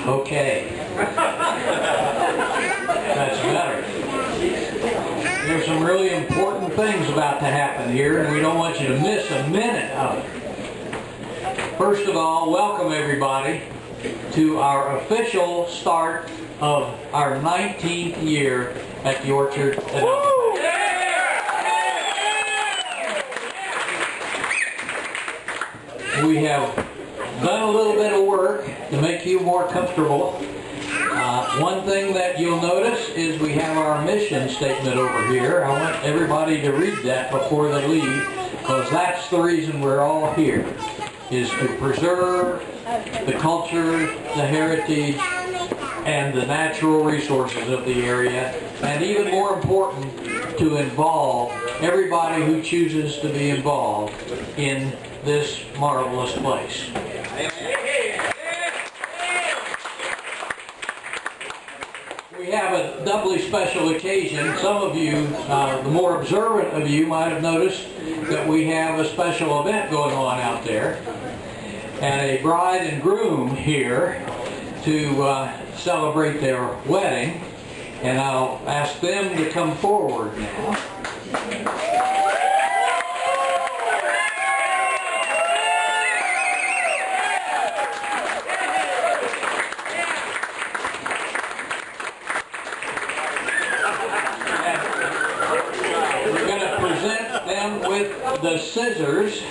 Okay. That's better. There's some really important things about to happen here, and we don't want you to miss a minute of it. First of all, welcome everybody to our official start of our 19th year at the Orchard at Altapass. We have done a little bit of work to make you more comfortable. One thing that you'll notice is we have our mission statement over here. I want everybody to read that before they leave, because that's the reason we're all here, is to preserve the culture, the heritage, and the natural resources of the area, and even more important, to involve everybody who chooses to be involved in this marvelous place. We have a doubly special occasion. Some of you, the more observant of you, might have noticed that we have a special event going on out there, and a bride and groom here to celebrate their wedding, and I'll ask them to come forward now. We're going to present them with the scissors.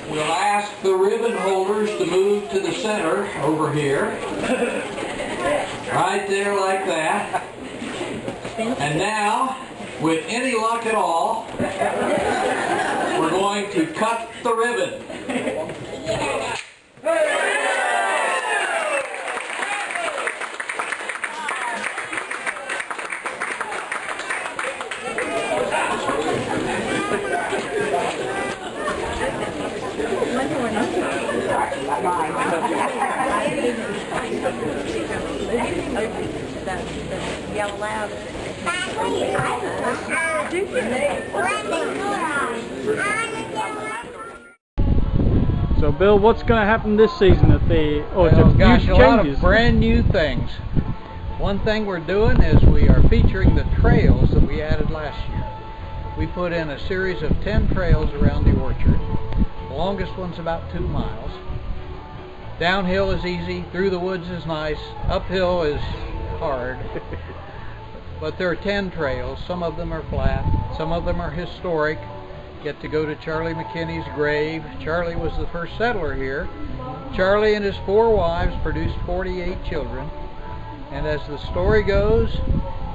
We'll ask the ribbon holders to move to the center over here. Right there like that. And now, with any luck at all, we're going to cut the ribbon. So Bill, what's going to happen this season at the Orchard? Well, gosh, a lot of brand new things. One thing we're doing is we are featuring the trails that we added last year. We put in a series of 10 trails around the orchard. The longest one's about 2 miles. Downhill is easy, through the woods is nice, uphill is hard. But there are 10 trails. Some of them are flat, some of them are historic. Get to go to Charlie McKinney's grave. Charlie was the first settler here. Charlie and his 4 wives produced 48 children. And as the story goes,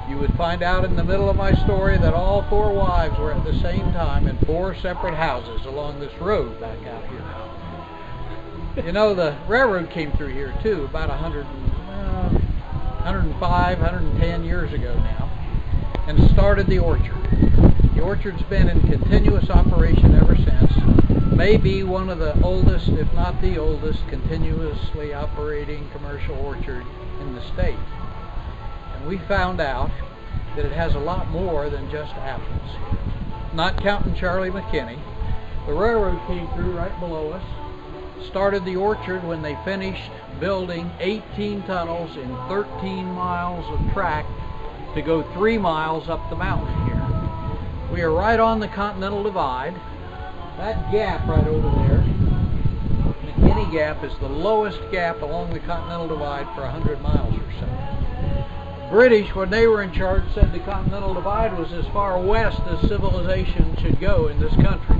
you would find out in the middle of my story that all 4 wives were at the same time in 4 separate houses along this road back out here. You know, the railroad came through here too, about 105, 110 years ago now, and started the orchard. The orchard's been in continuous operation ever since. Maybe one of the oldest, if not the oldest, continuously operating commercial orchard in the state. And we found out that it has a lot more than just apples. Not counting Charlie McKinney. The railroad came through right below us, started the orchard when they finished building 18 tunnels in 13 miles of track to go 3 miles up the mountain here. We are right on the Continental Divide. That gap right over there, McKinney Gap, is the lowest gap along the Continental Divide for 100 miles or so. British, when they were in charge, said the Continental Divide was as far west as civilization should go in this country.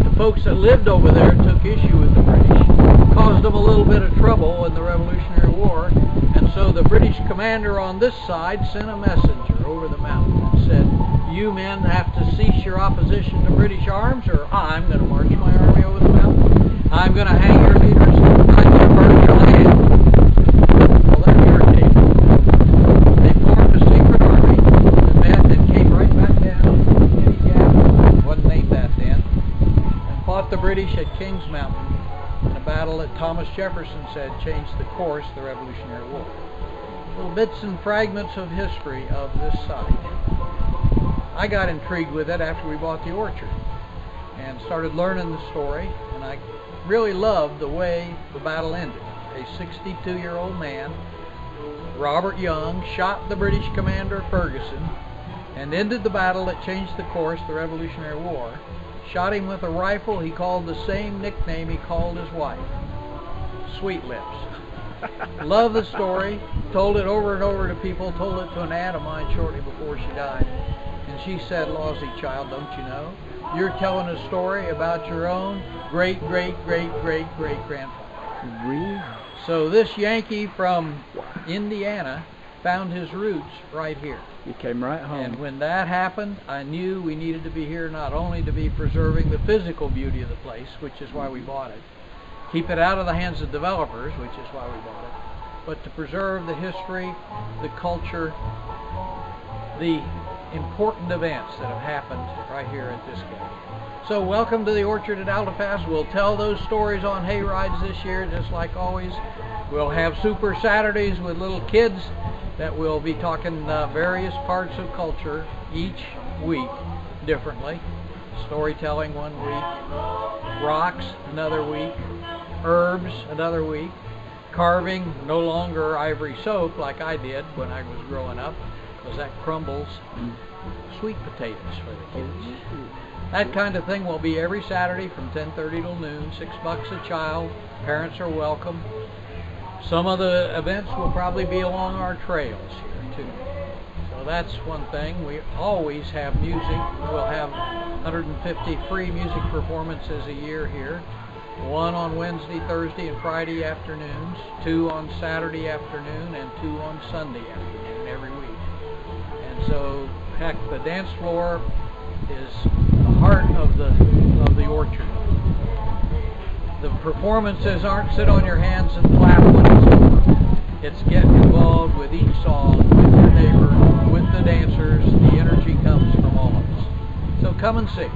The folks that lived over there took issue with the British, caused them a little bit of trouble in the Revolutionary War, and so the British commander on this side sent a messenger over the mountain and said, "You men have to cease your opposition to British arms, or I'm going to march my army over the mountain. I'm going to hang your leaders. I'm going to burn your land." Well, that irritated them. They formed a secret army that met and came right back down to McKinney Gap, wasn't named that then, and fought the British at Kings Mountain in a battle that Thomas Jefferson said changed the course of the Revolutionary War. Little bits and fragments of history of this site. I got intrigued with it after we bought the orchard and started learning the story, and I really loved the way the battle ended. A 62-year-old man, Robert Young, shot the British commander Ferguson and ended the battle that changed the course of the Revolutionary War. Shot him with a rifle he called the same nickname he called his wife, Sweet Lips. Love the story, told it over and over to people, told it to an aunt of mine shortly before she died. And she said, "Lawsy, child, don't you know? You're telling a story about your own great-great-great-great-great-grandfather." Really? So this Yankee from Indiana found his roots right here. You came right home. And when that happened, I knew we needed to be here not only to be preserving the physical beauty of the place, which is why we bought it, keep it out of the hands of developers, which is why we bought it, but to preserve the history, the culture, the important events that have happened right here at this gate. So welcome to the orchard at Altapass. We'll tell those stories on hay rides this year, just like always. We'll have Super Saturdays with little kids that will be talking various parts of culture each week differently. Storytelling one week, rocks another week, herbs another week, carving no longer ivory soap like I did when I was growing up, because that crumbles. Sweet potatoes for the kids. That kind of thing will be every Saturday from 10:30 till noon, $6 a child. Parents are welcome. Some of the events will probably be along our trails here too. So that's one thing. We always have music. We'll have 150 free music performances a year here. One on Wednesday, Thursday, and Friday afternoons, 2 on Saturday afternoon, and 2 on Sunday afternoon every week. And so, heck, the dance floor is the heart of the orchard. The performances aren't sit on your hands and clap when it's over. It's get involved with each song, with your neighbor, with the dancers. The energy comes from all of us. So come and see.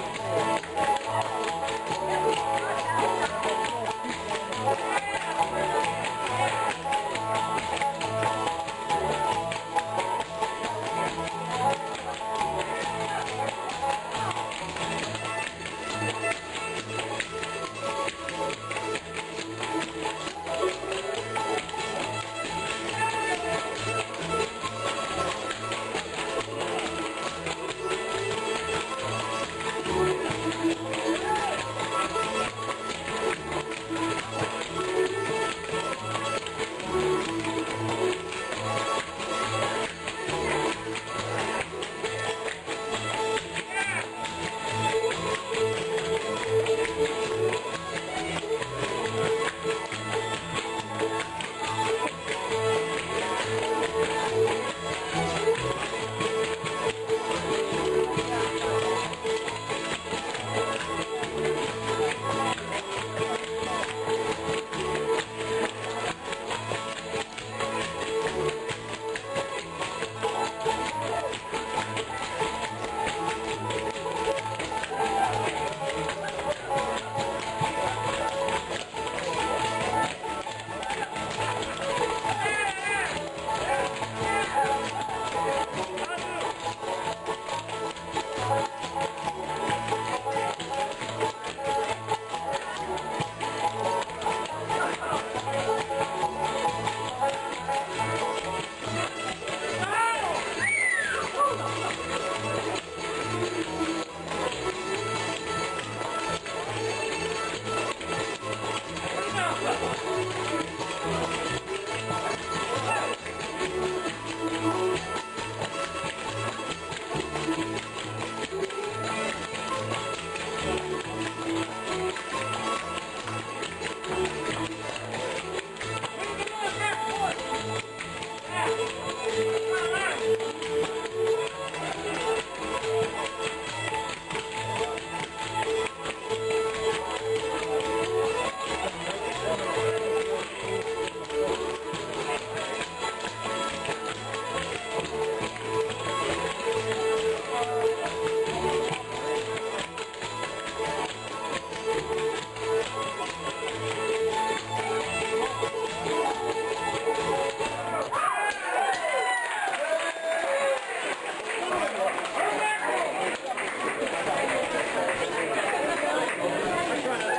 it.